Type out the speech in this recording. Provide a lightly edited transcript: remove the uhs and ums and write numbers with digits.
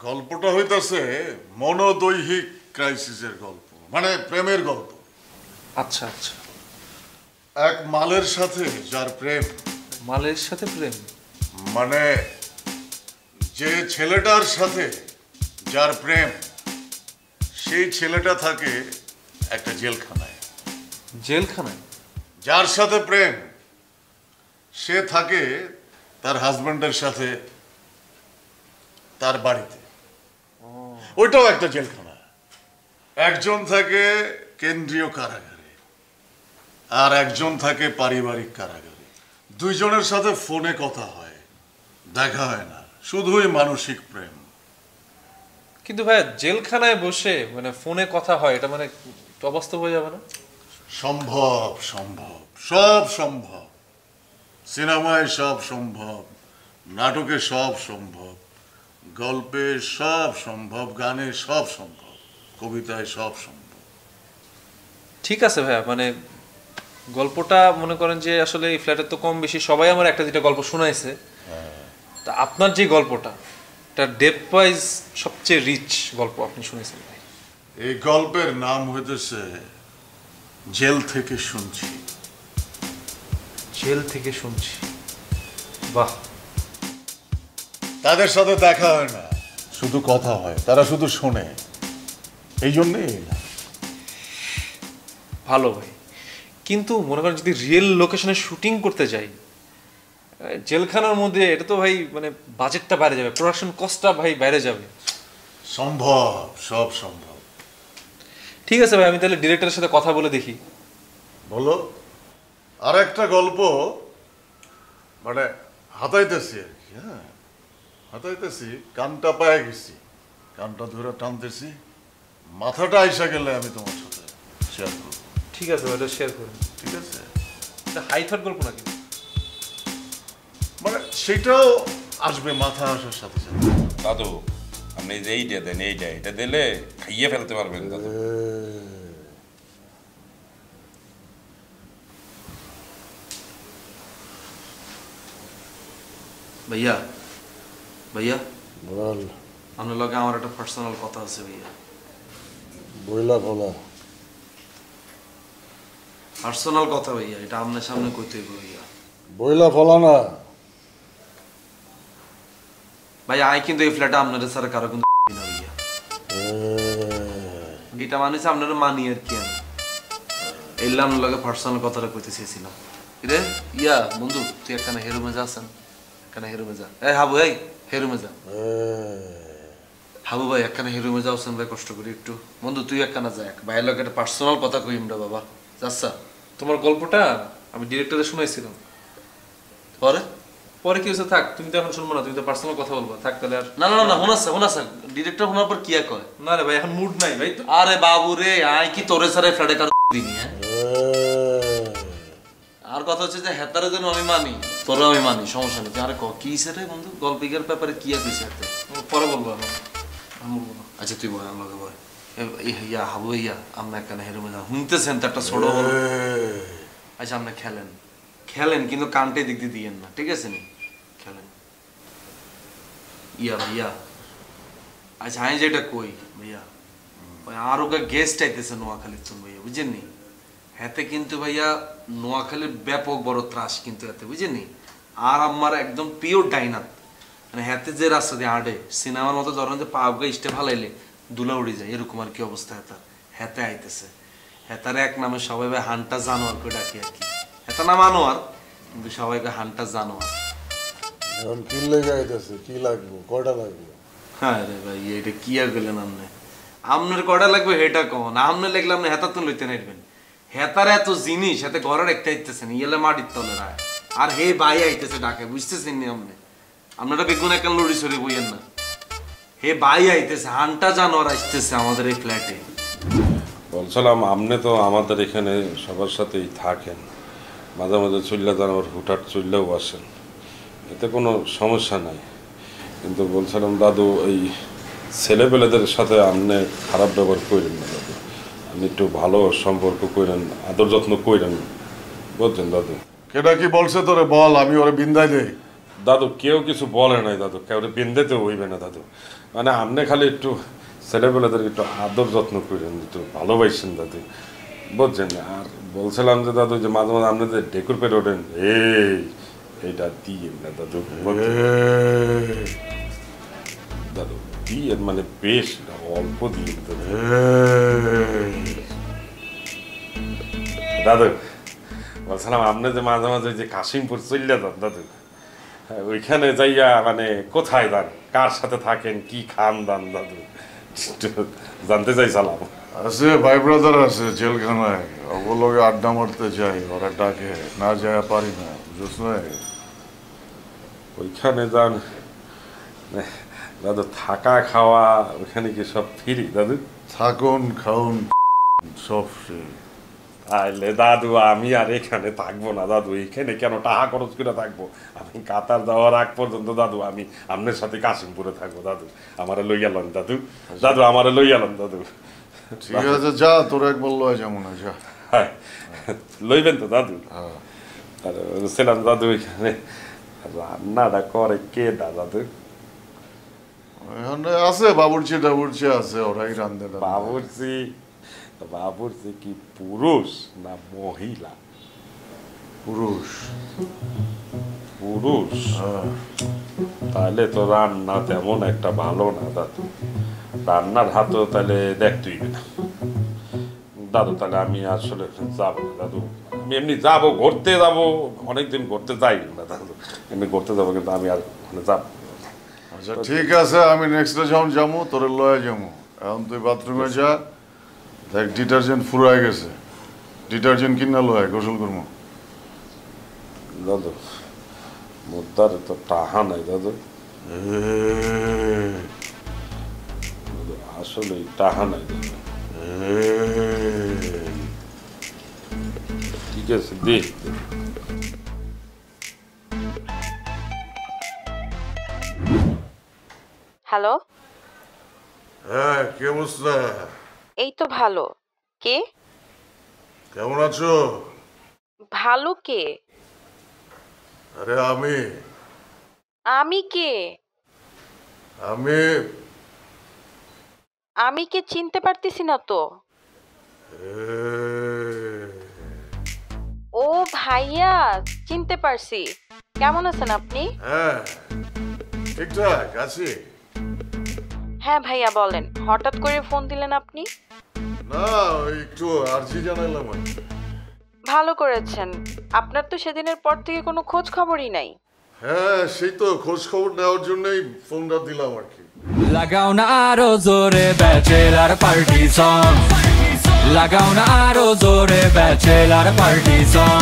গল্পটা হইতাছে মনোদৈহিক ক্রাইসিসের গল্প, মানে প্রেমের গল্প। আচ্ছা আচ্ছা। এক মালের সাথে যার প্রেম। মালের সাথে প্রেম মানে যে ছেলেটার সাথে যার প্রেম, সেই ছেলেটা থাকে একটা জেলখানায়। জেলখানায়? যার সাথে প্রেম সে থাকে তার হাজবেন্ডের সাথে তার বাড়িতে, ওইটাও একটা জেলখানা। একজন থাকে কেন্দ্রীয় কারাগারে আর একজন থাকে পারিবারিক কারাগারে। দুইজনের সাথে ফোনে কথা হয়, দেখা হয় না, শুধুই মানসিক প্রেম। কিন্তু ভাইয়া জেলখানায় বসে মানে ফোনে কথা হয়, এটা মানে অবাস্তব হয়ে যাবে না? সম্ভব, সম্ভব, সব সম্ভব। সিনেমায় সব সম্ভব, নাটকে সব সম্ভব, গল্পে সব সম্ভব, গানে সব সম্ভব, কবিতায় সব সম্ভব। ঠিক আছে ভাইয়া, মানে গল্পটা মনে করেন যে আসলে এই ফ্ল্যাটের তো কম বেশি সবাই আমার একটা দুইটা গল্প শোনাইছে। তা আপনার যে গল্পটা, এটা ডেপথ ওয়াইজ সবচেয়ে রিচ গল্প আপনি শুনেছেন ভাই। এই গল্পের নাম হইতেছে জেল থেকে শুনছি। জেল থেকে শুনছি, বাহ। তাদের সাথে দেখা হয় না, শুধু কথা হয়, তারা শুধু শোনে, এই জন্যই ভালো ভাই। কিন্তু মনে করেন যদি রিয়েল লোকেশনে শুটিং করতে যাই জেলখানার মধ্যে, এটা তো ভাই মানে বাজেটটা বাইরে যাবে, প্রোডাকশন কস্টটা ভাই বাইরে যাবে। সম্ভব, সব সম্ভব। ঠিক আছে ভাই, আমি তাহলে ডিরেক্টরের সাথে কথা বলে দেখি। বলো। আর একটা গল্প মানে হাতাইতেছি আর কি। হ্যাঁ, হাতাইতেছি, কানটা পায়ে গেছি, কানটা ধরে টানতেছি, মাথাটা আইসা গেলে আমি তোমার সাথে শেয়ার করবো। ঠিক আছে ভাই, এটা শেয়ার করুন। ঠিক আছে? এটা হাইথার গল্প নাকি? মানে সেটাও আসবে মাথা আসার সাথে সাথে। দাদু আপনি যে এইটা দেন, এটা দিলে খাইয়ে ফেলতে পারবেন দাদু। ভাইয়া, ভাইয়া বল। আপনার লগে আমার একটা পার্সোনাল কথা আছে ভাইয়া। বইলা বলা। পার্সোনাল কথা ভাইয়া, এটা আপনার সামনে কইতে হইব ভাইয়া। বইলা ফলা না ভাই আই কিন্তু এই ফ্ল্যাটে আপনাদের স্যার কারো কিন্তু না ভাইয়া। এটা মানে আপনারা মানি আর কি। আমি এলাম আপনার লগে পার্সোনাল কথাটা কইতে চেয়েছিলাম। রে ইয়া বন্ধু, তুই একখানা হেরুমে যাচ্ছেন, একখানা হেরুমে যা। এই হাবু, এই হেরুমে যা। হাবু ভাই একখানা হেরুমে যাওছেন ভাই, কষ্ট করি একটু। বন্ধু তুই একখানা যা, ভাইয়ের লগে একটা পার্সোনাল কথা কইম রে বাবা। যাচ্ছা? তোমার গল্পটা আমি ডিরেক্টরে শুনাইছিলাম। পরে পরে কি হয়েছে থাক, তুমি তো এখন শুনবো না, তুমি তো পার্সোনাল কথা বলবা। থাক তাহলে। আর না না না, হোনাছে ডিরেক্টর হোনার পর কি আর কয়? না রে ভাই, এখন মুড নাই ভাই। আরে বাবু রে, আই কি তোরে সারে ফ্ল্যাটে কার দিনি? হ্যাঁ, আর কথা হচ্ছে যে হেতারে যেন আমি মানি, তোরে আমি মানি, সমস্যা নেই। আরে কি রে বন্ধু, গল্পিকার ব্যাপারে কি আর কইছে? পরে বলবো এখন, বলবো না। আচ্ছা তুই বল আমাকে বল। ইয়া হাবু ইয়া, আমরা একখানে হেরুমে যা শুনতেছেন তো একটা ছোট হল। আচ্ছা আপনি খেলেন খেলেন, কিন্তু কানটে দিক দিয়ে দিয়েন না, ঠিক আছে নি? খেলেন ইয়া ভাইয়া। আচ্ছা আমি যেটা কই ভাইয়া, ওই আর ওকে গেস্ট আইতেছে নোয়াখালীর চুন ভাইয়া, বুঝছেন নি? হাতে কিন্তু ভাইয়া নোয়াখালীর ব্যাপক বড় ত্রাস কিন্তু হাতে, বুঝছেন নি? আর আমার একদম পিওর ডাইনাত, মানে হাতে যে রাস্তা দিয়ে হাঁটে সিনেমার মতো, ধরেন যে পা উগে ইস্টে ফালাইলে দুলা উড়ে যায়, এরকম আর কি অবস্থা। হেতার হাতে আইতেছে। হেতার এক নামে সবাই ভাই হানটা জানোয়ার করে ডাকি আর কি। হেতা নাম আনোয়ার, কিন্তু সবাইকে হানটা জানোয়ার। এখন কি লেগে আইতেছে? কি লাগবে? কয়টা লাগবে? হ্যাঁ রে ভাই, এটা কি আর গেলেন আপনি? আপনার কয়টা লাগবে হেটা কখন? আপনি লাগলে আপনি হেতার তো লইতে নাইবেন। হেতার এত জিনিস হাতে ঘরে রেখতে আইতেছেন, ইয়েলে মাটির তলে রায়। আর হে ভাই আইতেছে ডাকে, বুঝতেছেন নি আপনি? আপনারা বেগুন একটা লড়ি সরে বইয়েন না। হে ভাই আইতেছে, হানটা জানোয়ার আসতেছে আমাদের এই ফ্ল্যাটে। বলছিলাম আপনি তো আমাদের এখানে সবার সাথেই থাকেন, মাঝে মাঝে চুল্লা জানাবার হুটহাট চুল্লেও আসেন, এতে কোনো সমস্যা নাই। কিন্তু বলছিলাম দাদু, এই ছেলেপেলেদের সাথে আপনি খারাপ ব্যবহার করেন না দাদু, আপনি একটু ভালো সম্পর্ক করেন, আদর যত্ন করেন, বুঝছেন দাদু? কেটা কি বলছে তোরে বল, আমি ওরে বিন্দায় দেই। দাদু কেউ কিছু বলে নাই দাদু, কেউ বেঁধেতে হইবে না দাদু। মানে আপনি খালি একটু ছেলেবেলাদের একটু আদর যত্ন করেন, একটু ভালোবাসেন দাদু, বুঝছেন। আর বলছিলাম যে দাদু যে মাঝে মাঝে আপনি যে ডেকুর পেরে ওঠেন, এইটা দিয়ে না দাদু, দাদু দিয়ে মানে বেশ অল্প দিয়ে দাদু। বলছিলাম আপনি যে মাঝে মাঝে যে কাশিমপুর চলে যান দাদু, ওইখানে যাইয়া মানে কোথায় যান, কার সাথে থাকেন, কি খান দান দাদু, জানতে চাইছিলাম। আছে ভাই ব্রাদার আছে জেলখানায়, ওগুলোকে আড্ডা মারতে যাই, ওরা ডাকে, না যায় পারি না, বুঝছ না? ওইখানে যান দাদু, থাকা খাওয়া ওইখানে কি সব ফ্রি দাদু? থাকুন খাউন সব ফ্রি। তাইলে দাদু আমি আর এখানে থাকবো না দাদু, এখানে কেন টাকা খরচ করে থাকবো? আমি কাতার যাওয়ার আগ পর্যন্ত দাদু আমি আপনার সাথে কাশিমপুরে থাকবো দাদু, আমারে লইয়া লন দাদু, দাদু আমারে লইয়া লন দাদু। ঠিক আছে যা, তোর একবার লয় যেমন যা। হ্যাঁ লইবেন তো দাদু? ছিলাম দাদু এখানে রান্নাটা করে কে দাদু? এখানে আছে বাবুর্চি টাবুর্চি আছে, ওরাই রান্ধে। বাবুর্চি, বাবুর্চি কি পুরুষ না মহিলা? পুরুষ। পুরুষ? তাহলে তো রান্না তেমন একটা ভালো না দাদু, রান্নার হাতও তাহলে দেখতেই না দাদু। তাহলে আমি আসলে যাবো না দাদু, আমি এমনি যাবো ঘুরতে, যাবো অনেকদিন ঘুরতে যাই না দাদু, এমনি ঘুরতে যাবো, কিন্তু আমি আর যাবো। আচ্ছা ঠিক আছে, আমি নেক্সট ডে যখন যাবো তোরে লয়ে যাবো। এখন তুই বাথরুমে যা, দেখ ডিটারজেন্ট ফুরাই গেছে, ডিটারজেন্ট কিনা লয় গোসল করবো। দাদু মুদ্রার তো টাহা নাই দাদু, আসলে টাহা নাই দাদু। ঠিক আছে দেখ। হ্যালো, হ্যাঁ কি অবস্থা? এই তো ভালো। কে? কেমন আছো? ভালো কে? আরে আমি আমি কে? আমি আমি কে চিনতে পারতেছি না তো। ও ভাইয়া, চিনতে পারছি। কেমন আছেন আপনি? হ্যাঁ ঠিকঠাক আছি। হ্যাঁ ভাইয়া বলেন, হঠাৎ করে ফোন দিলেন আপনি? না ওই একটু আর্জি জানাইলাম আর কি। ভালো করেছেন, আপনার তো সেদিনের পর থেকে কোনো খোঁজ খবরই নাই। হ্যাঁ সেই তো খোঁজ খবর নেওয়ার জন্যই ফোনটা দিলাম আর কি। লাগাও না আরো জোরে ব্যাচেলার পার্টি সং, লাগাও না আরো জোরে ব্যাচেলার পার্টি সং।